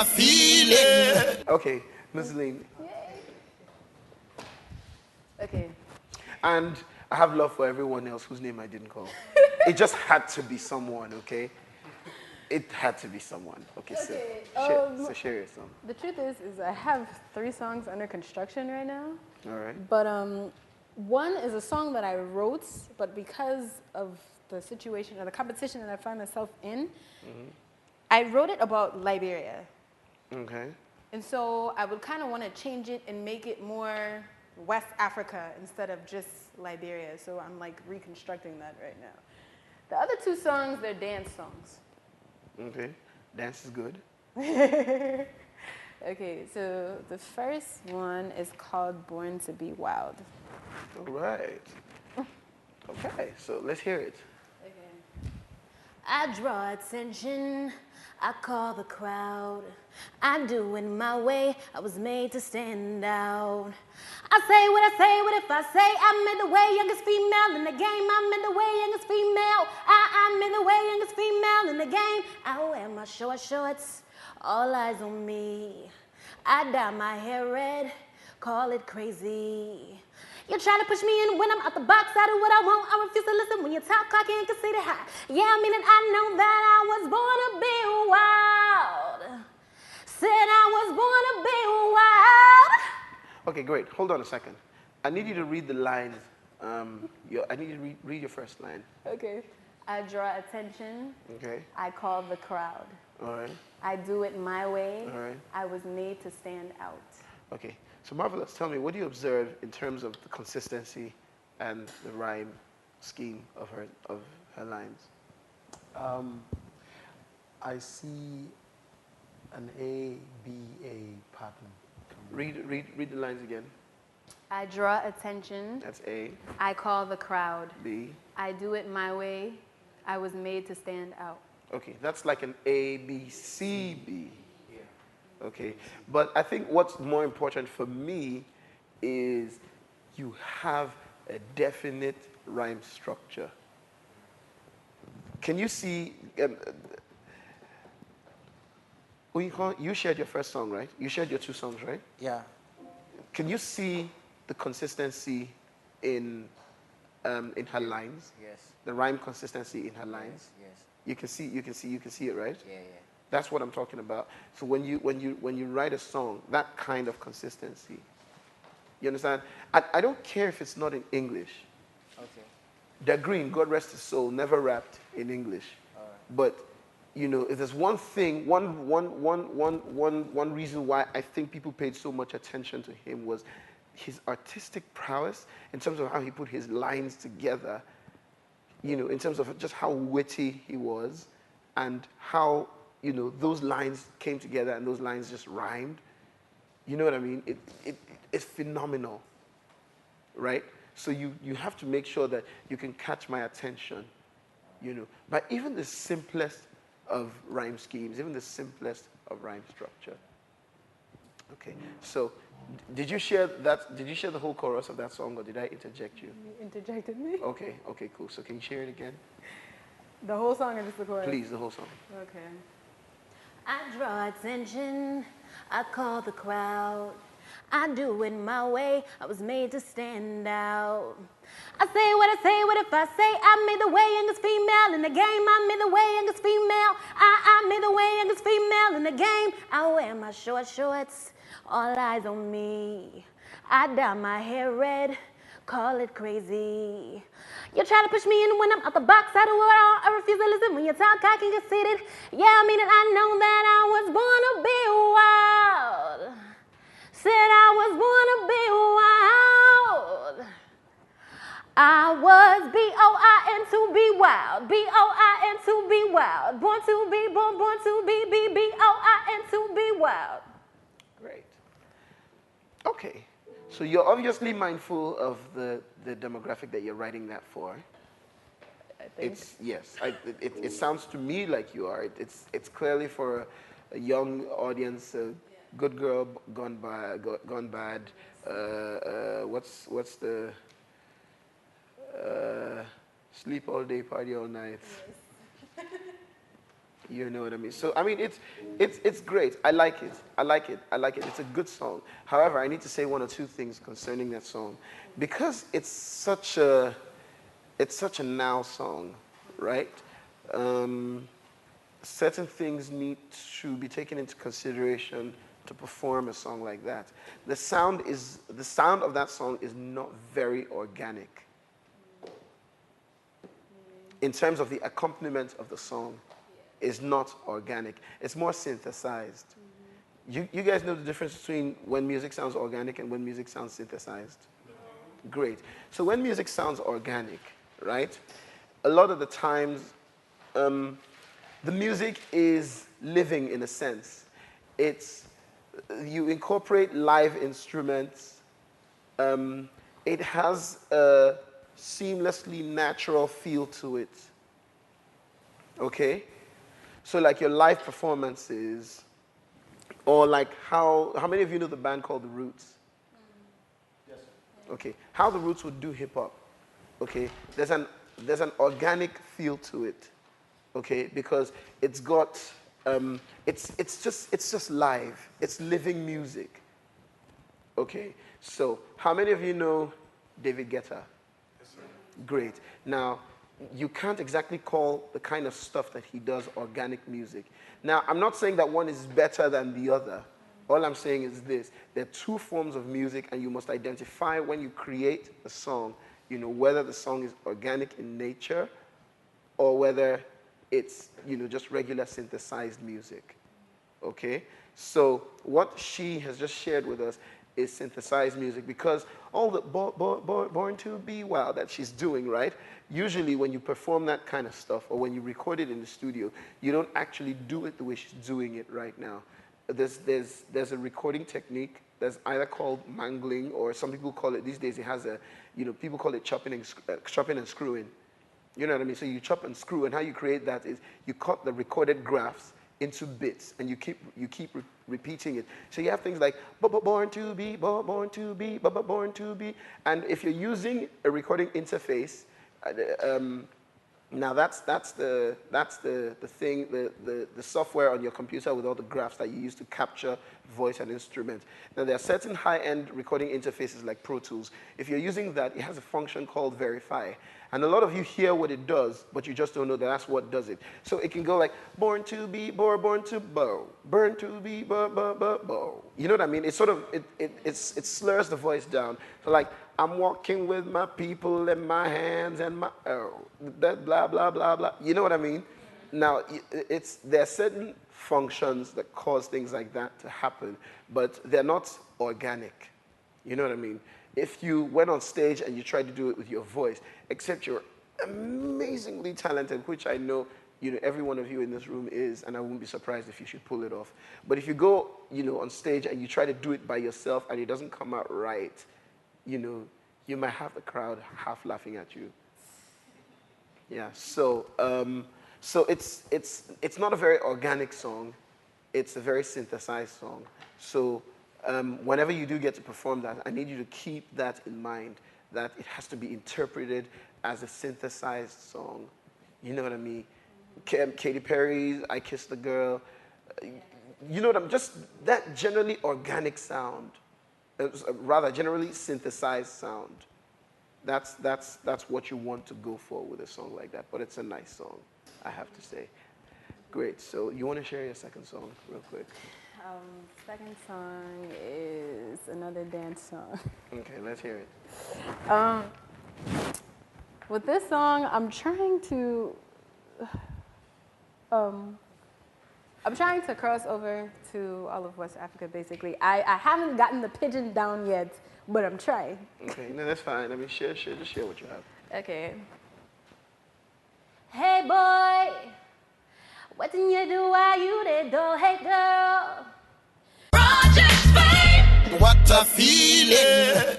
a feeling. Okay, Musulyn. Okay. And I have love for everyone else whose name I didn't call. It just had to be someone, okay? It had to be someone. Okay, so share your song. The truth is I have 3 songs under construction right now. All right. But one is a song that I wrote, but because of the situation or the competition that I find myself in, I wrote it about Liberia. Okay. And so I would kind of want to change it and make it more West Africa instead of just Liberia. So I'm like reconstructing that right now. The other 2 songs, they're dance songs. Okay. Dance is good. Okay, so the first one is called Born to Be Wild. All right. Okay, so let's hear it. Okay. I draw attention, I call the crowd. I do it my way, I was made to stand out. I say what I say, what if I say I'm in the way, youngest female in the game. I'm in the way, youngest female. I'm in the way, youngest female in the game. I wear my short shorts, all eyes on me. I dye my hair red, call it crazy. You're trying to push me in when I'm out the box. I do what I want, I refuse to listen when you talk cocky and conceited high. Yeah, I mean it, I know that I was born to be wild. Said I was born to be wild. Okay, great. Hold on a second. I need you to read the lines. I need you to read your first line. Okay. I draw attention. Okay. I call the crowd. All right. I do it my way. All right. I was made to stand out. Okay. So Marvelous, tell me, what do you observe in terms of the consistency and the rhyme scheme of her lines? I see an A-B-A pattern. Read the lines again. I draw attention. That's A. I call the crowd. B. I do it my way. I was made to stand out. Okay, that's like an A, B, C, B. Okay, but I think what's more important for me is you have a definite rhyme structure. Can you see, you shared your first song, right? You shared your 2 songs, right? Yeah. Can you see the consistency in her lines? Yes. The rhyme consistency in her lines? Yes. You can see it, right? Yeah. That's what I'm talking about. So when you write a song, that kind of consistency, you understand? I don't care if it's not in English. Okay. Da Green, God rest his soul, never rapped in English. All right. But you know, if there's one thing, one reason why I think people paid so much attention to him was his artistic prowess in terms of how he put his lines together. You know, in terms of just how witty he was, and how, you know, those lines came together and those lines just rhymed. You know what I mean? It's phenomenal, right? So you have to make sure that you can catch my attention, you know, by even the simplest of rhyme schemes, even the simplest of rhyme structure. Okay, so did you share the whole chorus of that song, or did I interject you? You interjected me. Okay, cool. So can you share it again? The whole song or just the chorus? Please, the whole song. Okay. I draw attention, I call the crowd. I do it my way, I was made to stand out. I say what I say, what if I say I'm in the way, youngest female in the game. I'm in the way, youngest female. I'm in the way, youngest female in the game. I wear my short shorts, all eyes on me. I dye my hair red, call it crazy. You're trying to push me in when I'm out the box. I do what I refuse to listen when you talk cocky and conceited. Yeah, I mean it, I know that I was born to be wild. Said I was born to be wild. I was B-O-I-N to be wild. B-O-I-N to be wild. Born to be, born to be, B-B-O-I-N to be wild. Great. Okay. So you're obviously mindful of the demographic that you're writing that for. I think. It sounds to me like you are. It's clearly for a young audience, a good girl gone bad. What's the sleep all day, party all night. Yes. You know what I mean? So I mean, it's great. I like it. I like it. I like it. It's a good song. However, I need to say one or two things concerning that song, because it's such a now song, right? Certain things need to be taken into consideration to perform a song like that. The sound of that song is not very organic in terms of the accompaniment of the song. Is not organic. It's more synthesized. You guys know the difference between when music sounds organic and when music sounds synthesized? Great. So when music sounds organic, right, a lot of the times the music is living in a sense. You incorporate live instruments. It has a seamlessly natural feel to it. Okay? So like your live performances, or like how many of you know the band called The Roots? Yes. Okay, how The Roots would do hip hop. Okay, there's an organic feel to it. Okay, because it's got it's just live. It's living music. Okay, so how many of you know David Guetta? Yes, sir. Great. Now, you can't exactly call the kind of stuff that he does organic music. Now, I'm not saying that one is better than the other. All I'm saying is this: there are two forms of music, and you must identify when you create a song, you know, whether the song is organic in nature or whether it's, you know, just regular synthesized music. Okay? So what she has just shared with us is synthesized music, because all the Born to Be Wild that she's doing, right? Usually when you perform that kind of stuff, or when you record it in the studio, you don't actually do it the way she's doing it right now. There's a recording technique that's either called mangling, or some people call it, these days it has a, you know, people call it chopping and screwing. You know what I mean? So you chop and screw, and how you create that is you cut the recorded graphs into bits, and you keep repeating it. So you have things like born to be, born to be, born to be, and if you're using a recording interface, now that's the thing, the software on your computer with all the graphs that you use to capture voice and instrument. Now there are certain high-end recording interfaces like Pro Tools. If you're using that, it has a function called verify. And a lot of you hear what it does, but you just don't know that that's what does it. So it can go like, born to be, born to bow, burn to be, bow. You know what I mean? It sort of, it slurs the voice down. So like, I'm walking with my people in my hands and my, that blah, blah, blah, blah. You know what I mean? Now, there are certain functions that cause things like that to happen, but they're not organic. You know what I mean? If you went on stage and you tried to do it with your voice, except you're amazingly talented, which I know, you know, every one of you in this room is, and I wouldn't be surprised if you should pull it off. But if you go, you know, on stage and you try to do it by yourself and it doesn't come out right, you know, you might have the crowd half laughing at you. Yeah, so it's not a very organic song. It's a very synthesized song. So whenever you do get to perform that, I need you to keep that in mind, that it has to be interpreted as a synthesized song. You know what I mean? Katy Perry's I Kissed the Girl. You know what I'm, just that generally organic sound, rather generally synthesized sound. That's what you want to go for with a song like that. But it's a nice song, I have to say. Great. So you want to share your second song real quick? Second song is another dance song. Okay, let's hear it. With this song, I'm trying to cross over to all of West Africa, basically. I haven't gotten the pidgin down yet, but I'm trying. Okay, no, that's fine. I mean, just share what you have. Okay. Hey, boy, what did you do while you did go? Hey, girl. What a feeling!